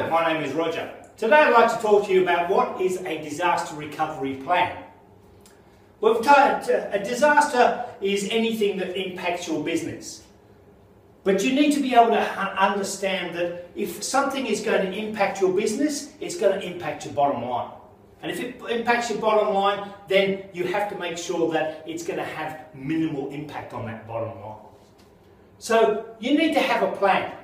Hello, my name is Roger. Today I'd like to talk to you about what is a disaster recovery plan. We've told a disaster is anything that impacts your business. But you need to be able to understand that if something is going to impact your business, it's going to impact your bottom line. And if it impacts your bottom line, then you have to make sure that it's going to have minimal impact on that bottom line. So you need to have a plan.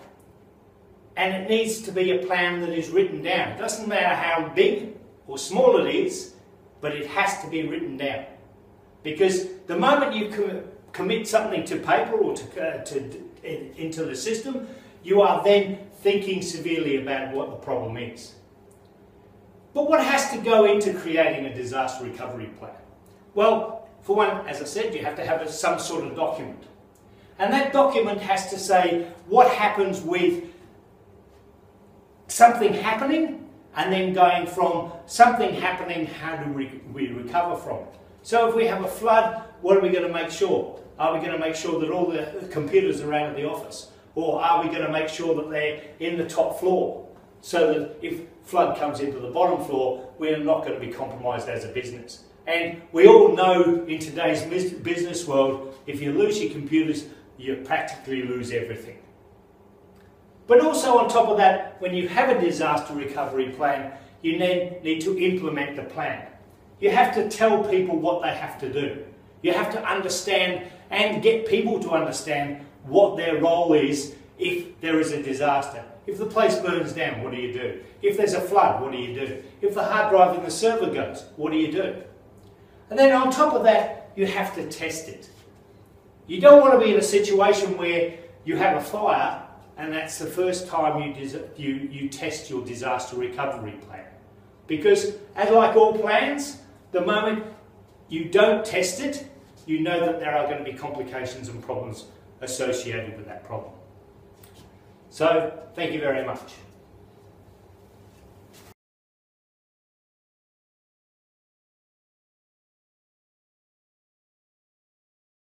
And it needs to be a plan that is written down. It doesn't matter how big or small it is, but it has to be written down. Because the moment you commit something to paper or into the system, you are then thinking severely about what the problem is. But what has to go into creating a disaster recovery plan? Well, for one, as I said, you have to have some sort of document. And that document has to say what happens with something happening, and then going from something happening, how do we recover from it? So if we have a flood, what are we going to make sure? Are we going to make sure that all the computers are out of the office? Or are we going to make sure that they're in the top floor, so that if flood comes into the bottom floor, we're not going to be compromised as a business? And we all know in today's business world, if you lose your computers, you practically lose everything. But also on top of that, when you have a disaster recovery plan, you then need to implement the plan. You have to tell people what they have to do. You have to understand and get people to understand what their role is if there is a disaster. If the place burns down, what do you do? If there's a flood, what do you do? If the hard drive in the server goes, what do you do? And then on top of that, you have to test it. You don't want to be in a situation where you have a fire and that's the first time you test your disaster recovery plan. Because, as like all plans, the moment you don't test it, you know that there are going to be complications and problems associated with that problem. So, thank you very much.